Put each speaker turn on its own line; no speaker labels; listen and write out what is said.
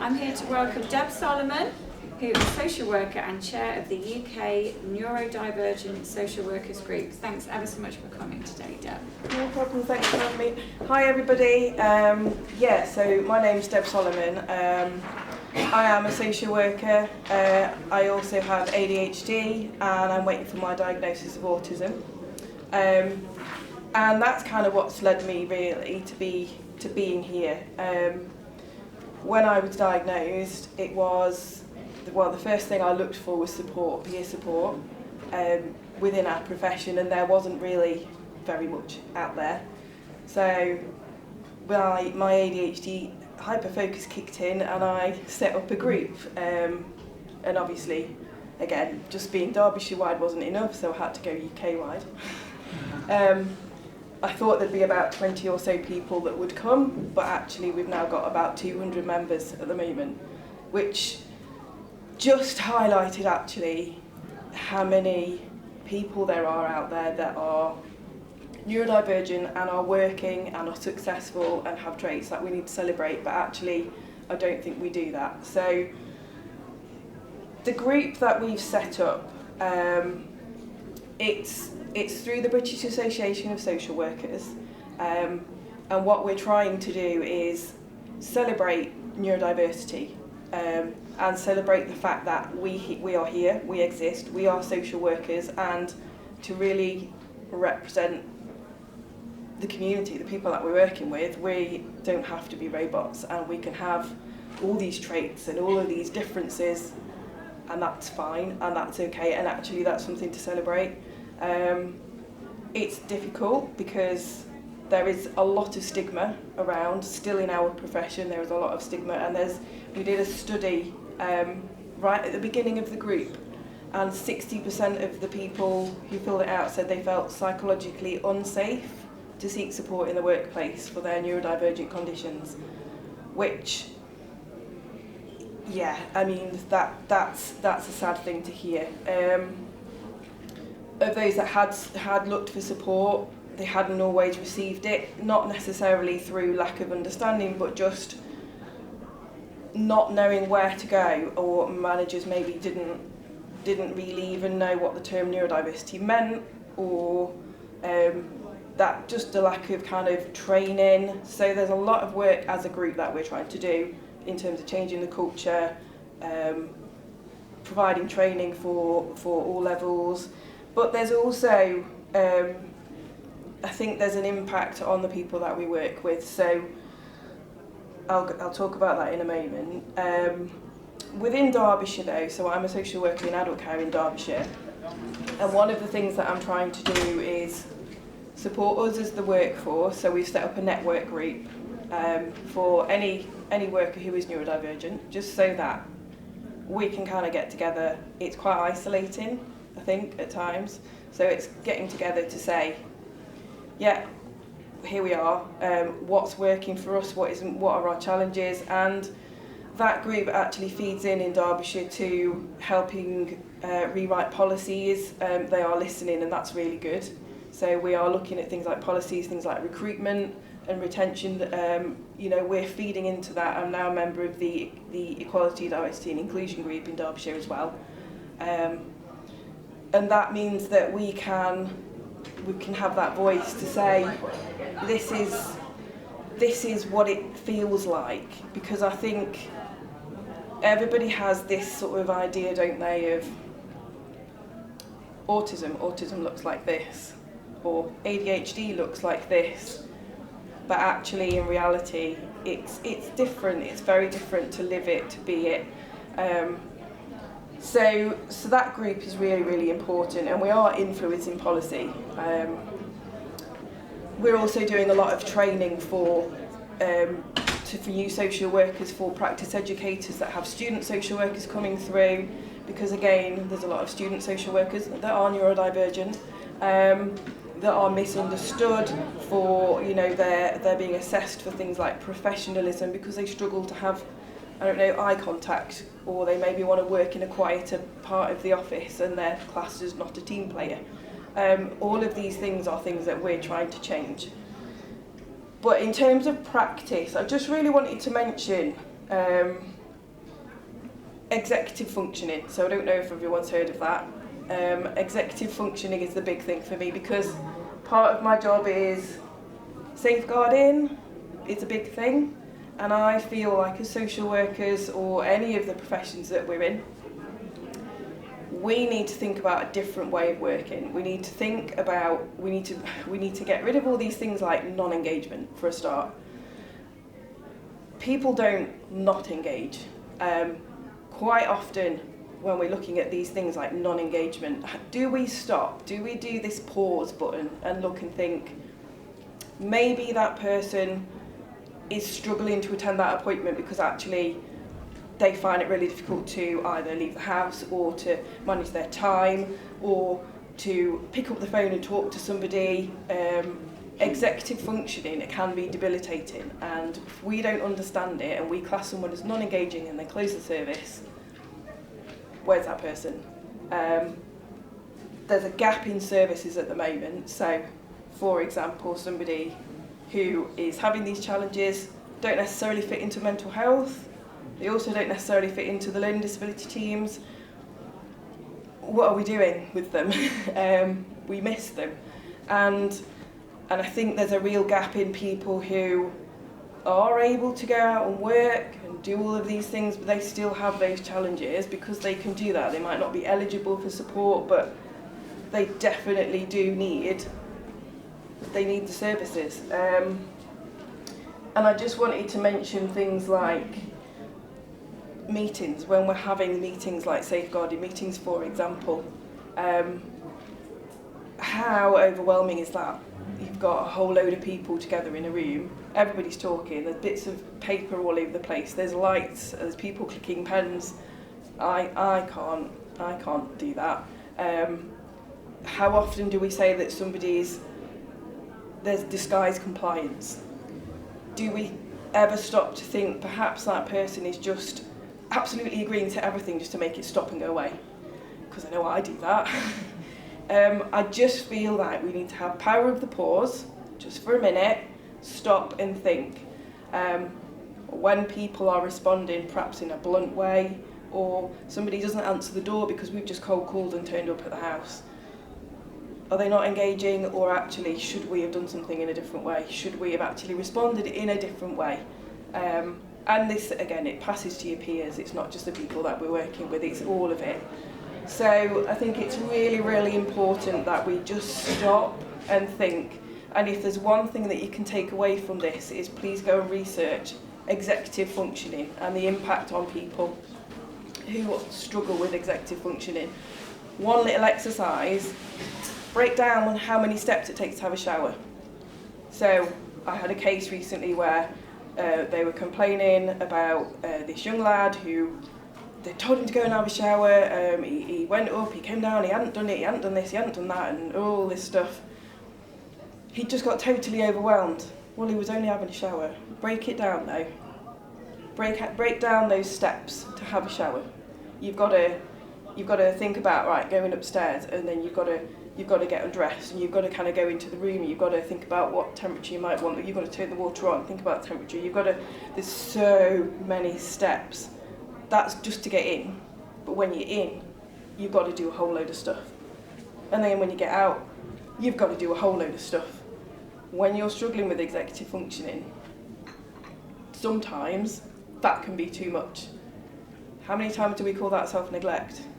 I'm here to welcome Deb Solomon, who is social worker and chair of the UK Neurodivergent Social Workers Group. Thanks ever so much for coming today, Deb.
No problem, thanks for having me. Hi everybody, so my name's Deb Solomon. I am a social worker. I also have ADHD and I'm waiting for my diagnosis of autism. And that's kind of what's led me really to being here. When I was diagnosed, it was, well, the first thing I looked for was support, peer support, within our profession, and there wasn't really very much out there. So my ADHD hyperfocus kicked in and I set up a group. And obviously, again, just being Derbyshire-wide wasn't enough, so I had to go UK-wide. I thought there'd be about 20 or so people that would come, but actually we've now got about 200 members at the moment, which just highlighted actually how many people there are out there that are neurodivergent and are working and are successful and have traits that we need to celebrate, but actually I don't think we do that. So the group that we've set up, it's through the British Association of Social Workers, and what we're trying to do is celebrate neurodiversity and celebrate the fact that we are here, we exist, we are social workers, and to really represent the community, the people that we're working with. We don't have to be robots, and we can have all these traits and all of these differences, and that's fine and that's okay, and actually that's something to celebrate. It's difficult because there is a lot of stigma around, still in our profession there is a lot of stigma, and we did a study right at the beginning of the group, and 60% of the people who filled it out said they felt psychologically unsafe to seek support in the workplace for their neurodivergent conditions, which, yeah, I mean, that's a sad thing to hear. Of those that had looked for support, they hadn't always received it, not necessarily through lack of understanding, but just not knowing where to go, or managers maybe didn't really even know what the term neurodiversity meant, or that just the lack of kind of training. So there's a lot of work as a group that we're trying to do in terms of changing the culture, providing training for all levels. But there's also, I think there's an impact on the people that we work with. So I'll talk about that in a moment. Within Derbyshire though, so I'm a social worker in adult care in Derbyshire, and one of the things that I'm trying to do is support us as the workforce. So we've set up a network group for any worker who is neurodivergent, just so that we can kind of get together. It's quite isolating, I think, at times. So it's getting together to say, yeah, here we are, what's working for us, what isn't, what are our challenges, and that group actually feeds in Derbyshire to helping rewrite policies. They are listening, and that's really good. So we are looking at things like policies, things like recruitment and retention. We're feeding into that. I'm now a member of the Equality, Diversity and Inclusion group in Derbyshire as well. And that means that we can have that voice to say, this is what it feels like, because I think everybody has this sort of idea, don't they, of autism looks like this, or ADHD looks like this, but actually in reality it's different. It's very different to live it, to be it. So that group is really, really important, and we are influencing policy. We're also doing a lot of training for new social workers, for practice educators that have student social workers coming through, because again, there's a lot of student social workers that are neurodivergent, that are misunderstood for, they're being assessed for things like professionalism because they struggle to have, eye contact, or they maybe want to work in a quieter part of the office and they're classed as not a team player. All of these things are things that we're trying to change. But in terms of practice, I just really wanted to mention executive functioning. So I don't know if everyone's heard of that. Executive functioning is the big thing for me, because part of my job is safeguarding. It's a big thing, and I feel like as social workers or any of the professions that we're in, we need to think about a different way of working. We need to think about, we need to get rid of all these things like non-engagement for a start. People don't not engage. Quite often when we're looking at these things like non-engagement, do we stop? Do we do this pause button and look and think, maybe that person is struggling to attend that appointment because actually they find it really difficult to either leave the house or to manage their time or to pick up the phone and talk to somebody. Executive functioning, it can be debilitating, and if we don't understand it and we class someone as non-engaging and they close the service, where's that person? There's a gap in services at the moment. So for example, somebody who is having these challenges don't necessarily fit into mental health. They also don't necessarily fit into the learning disability teams. What are we doing with them? We miss them. And I think there's a real gap in people who are able to go out and work and do all of these things, but they still have those challenges because they can do that. They might not be eligible for support, but they definitely do need the services. And I just wanted to mention things like meetings. When we're having meetings like safeguarding meetings, for example, how overwhelming is that? You've got a whole load of people together in a room, everybody's talking, there's bits of paper all over the place, there's lights, there's people clicking pens. I can't do that. How often do we say that there's disguised compliance? Do we ever stop to think perhaps that person is just absolutely agreeing to everything just to make it stop and go away? Because I know I do that. I just feel like we need to have power of the pause, just for a minute, stop and think. When people are responding perhaps in a blunt way, or somebody doesn't answer the door because we've just cold called and turned up at the house, are they not engaging, or actually should we have done something in a different way? Should we have actually responded in a different way? And this, again, it passes to your peers, it's not just the people that we're working with, it's all of it. So I think it's really, really important that we just stop and think. And if there's one thing that you can take away from this, is please go and research executive functioning and the impact on people who struggle with executive functioning. One little exercise, break down on how many steps it takes to have a shower. So I had a case recently where they were complaining about this young lad who, they told him to go and have a shower, he went up, he came down, he hadn't done it, he hadn't done this, he hadn't done that, and all this stuff. He just got totally overwhelmed. Well, he was only having a shower. Break it down though. Break down those steps to have a shower. You've got to think about, right, going upstairs, and then you've got to get undressed, and you've got to kind of go into the room, you've got to think about what temperature you might want, but you've got to turn the water on, think about the temperature, there's so many steps. That's just to get in, but when you're in, you've got to do a whole load of stuff. And then when you get out, you've got to do a whole load of stuff. When you're struggling with executive functioning, sometimes that can be too much. How many times do we call that self-neglect?